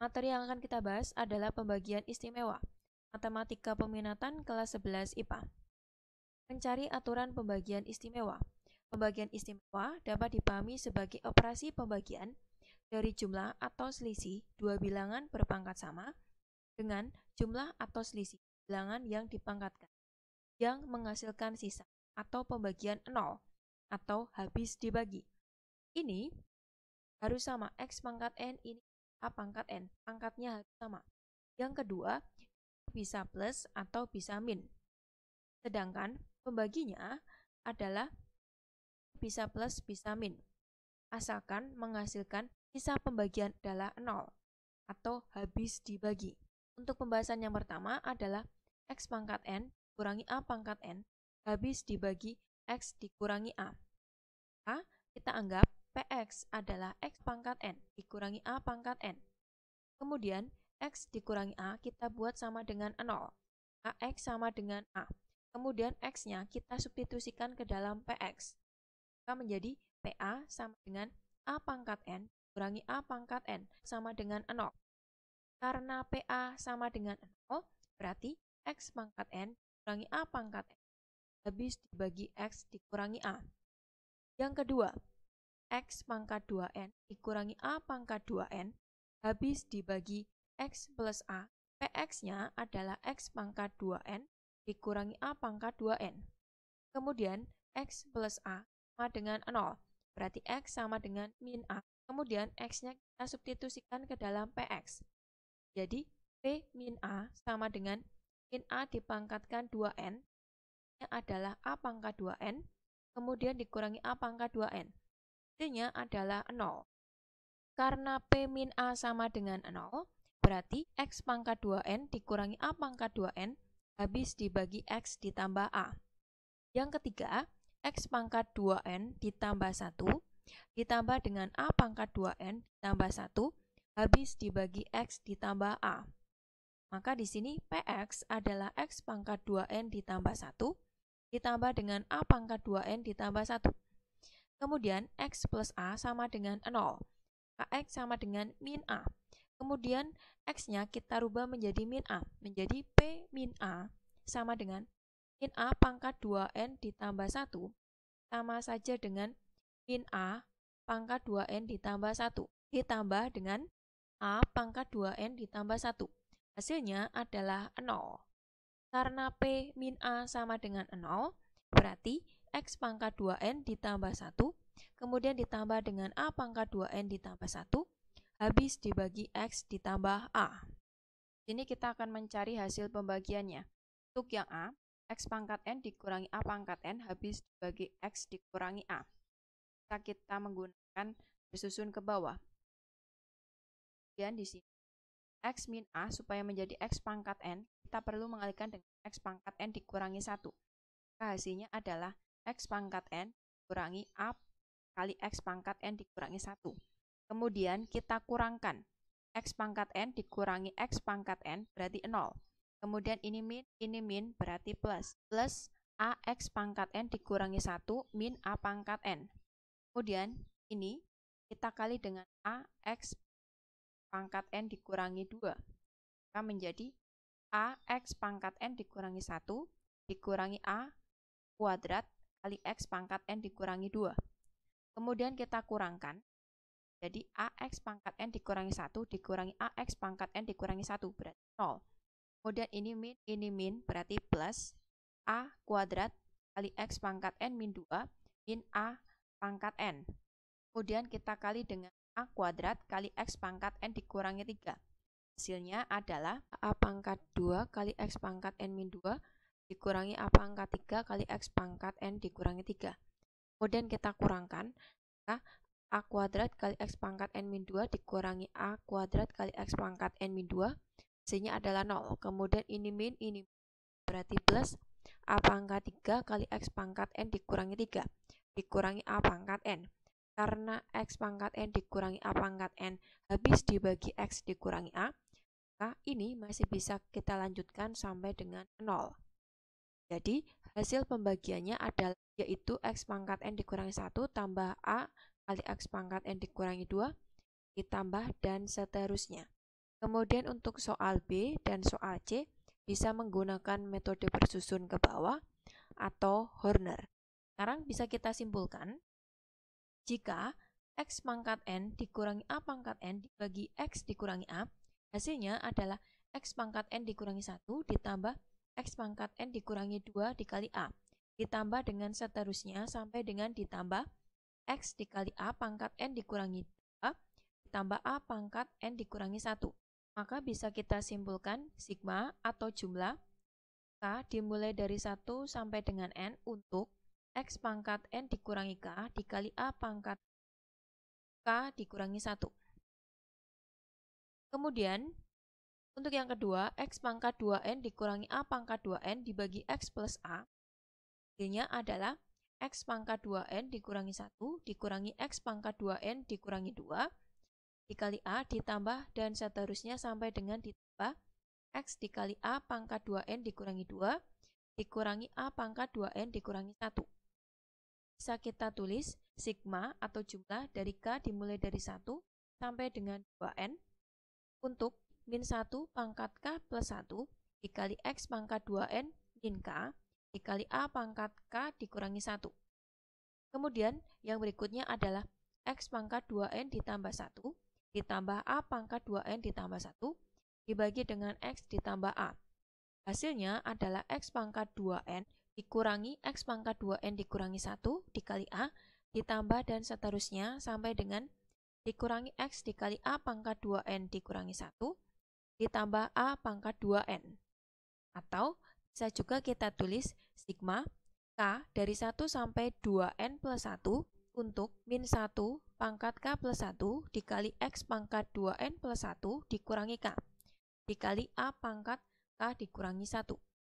Materi yang akan kita bahas adalah pembagian istimewa. Matematika peminatan kelas 11 IPA. Mencari aturan pembagian istimewa. Pembagian istimewa dapat dipahami sebagai operasi pembagian dari jumlah atau selisih dua bilangan berpangkat sama dengan jumlah atau selisih bilangan yang dipangkatkan, yang menghasilkan sisa atau pembagian 0 atau habis dibagi. Ini harus sama, X pangkat N ini A pangkat N, pangkatnya harus sama. Yang kedua, bisa plus atau bisa min. Sedangkan pembaginya adalah bisa plus, bisa min. Asalkan menghasilkan sisa pembagian adalah 0 atau habis dibagi. Untuk pembahasan yang pertama adalah X pangkat N dikurangi A pangkat N habis dibagi X dikurangi A. Maka kita anggap PX adalah X pangkat N dikurangi A pangkat N. Kemudian X dikurangi A kita buat sama dengan 0. AX sama dengan A. Kemudian X-nya kita substitusikan ke dalam PX. Maka menjadi PA sama dengan A pangkat N kurangi A pangkat N sama dengan 0. Karena PA sama dengan 0, berarti X pangkat N kurangi A pangkat N habis dibagi X dikurangi A. Yang kedua, X pangkat 2N dikurangi A pangkat 2N habis dibagi X plus A. PX-nya adalah X pangkat 2N dikurangi A pangkat 2N. Kemudian X plus A sama dengan 0, berarti X sama dengan min A. Kemudian X-nya kita substitusikan ke dalam PX. Jadi P min A sama dengan min A dipangkatkan 2N, yang adalah A pangkat 2N, kemudian dikurangi A pangkat 2N. Hasilnya adalah 0. Karena P min A sama dengan 0, berarti X pangkat 2N dikurangi A pangkat 2N habis dibagi X ditambah A. Yang ketiga, X pangkat 2N ditambah 1 ditambah dengan A pangkat 2N ditambah 1 habis dibagi X ditambah A. Maka di sini PX adalah X pangkat 2N ditambah 1 ditambah dengan A pangkat 2N ditambah 1. Kemudian X plus A sama dengan 0. X sama dengan min A. Kemudian X-nya kita rubah menjadi min A. Menjadi P min A sama dengan min A pangkat 2N ditambah 1 sama saja dengan min A pangkat 2N ditambah 1 ditambah dengan A pangkat 2N ditambah 1. Hasilnya adalah 0. Karena P min A sama dengan 0, berarti X pangkat 2N ditambah 1, kemudian ditambah dengan A pangkat 2N ditambah 1, habis dibagi X ditambah A. Ini kita akan mencari hasil pembagiannya. Untuk yang A, X pangkat N dikurangi A pangkat N habis dibagi X dikurangi A. Kita menggunakan bersusun ke bawah. Kemudian di sini X min A supaya menjadi X pangkat N, kita perlu mengalihkan dengan X pangkat N dikurangi 1. Maka hasilnya adalah X pangkat N dikurangi A kali X pangkat N dikurangi 1. Kemudian kita kurangkan X pangkat N dikurangi X pangkat N berarti 0. Kemudian ini min berarti plus. Plus A X pangkat N dikurangi 1 min A pangkat N. Kemudian ini kita kali dengan A X pangkat N dikurangi 2. Maka menjadi A X pangkat N dikurangi 1 dikurangi A kuadrat kali X pangkat N dikurangi 2. Kemudian kita kurangkan. Jadi AX pangkat N dikurangi 1 dikurangi AX pangkat N dikurangi 1 berarti 0. Kemudian ini min berarti plus A kuadrat kali X pangkat N min 2 min A pangkat N. Kemudian kita kali dengan A kuadrat kali X pangkat N dikurangi 3. Hasilnya adalah A pangkat 2 kali X pangkat N min 2 dikurangi A pangkat 3 kali X pangkat N dikurangi 3. Kemudian kita kurangkan, maka A kuadrat kali X pangkat N min 2 dikurangi A kuadrat kali X pangkat N min 2, hasilnya adalah 0. Kemudian ini min berarti plus A pangkat 3 kali X pangkat N dikurangi 3 dikurangi A pangkat N. Karena X pangkat N dikurangi A pangkat N habis dibagi X dikurangi A, maka ini masih bisa kita lanjutkan sampai dengan 0. Jadi hasil pembagiannya adalah yaitu X pangkat N dikurangi 1 tambah A kali X pangkat N dikurangi 2 ditambah dan seterusnya. Kemudian untuk soal B dan soal C bisa menggunakan metode bersusun ke bawah atau Horner. Sekarang bisa kita simpulkan, jika X pangkat N dikurangi A pangkat N dibagi X dikurangi A, hasilnya adalah X pangkat N dikurangi 1 ditambah X pangkat N dikurangi 2 dikali A, ditambah dengan seterusnya sampai dengan ditambah X dikali A pangkat N dikurangi 2 ditambah A pangkat N dikurangi 1. Maka bisa kita simpulkan sigma atau jumlah K dimulai dari 1 sampai dengan N untuk X pangkat N dikurangi K dikali A pangkat K dikurangi 1. Kemudian, untuk yang kedua, X pangkat 2N dikurangi A pangkat 2N dibagi X plus A. Hasilnya adalah X pangkat 2N dikurangi 1 dikurangi X pangkat 2N dikurangi 2 dikali A ditambah dan seterusnya sampai dengan ditambah X dikali A pangkat 2N dikurangi 2 dikurangi A pangkat 2N dikurangi 1. Bisa kita tulis sigma atau jumlah dari K dimulai dari 1 sampai dengan 2N untuk min 1 pangkat K plus 1 dikali X pangkat 2N min K dikali A pangkat K dikurangi 1. Kemudian yang berikutnya adalah X pangkat 2N ditambah 1 ditambah A pangkat 2N ditambah 1 dibagi dengan X ditambah A. Hasilnya adalah X pangkat 2N dikurangi X pangkat 2N dikurangi 1 dikali A ditambah dan seterusnya sampai dengan dikurangi X dikali A pangkat 2N dikurangi 1 ditambah A pangkat 2N. Atau bisa juga kita tulis sigma K dari 1 sampai 2N plus 1 untuk min 1 pangkat K plus 1 dikali X pangkat 2N plus 1 dikurangi K dikali A pangkat K dikurangi 1.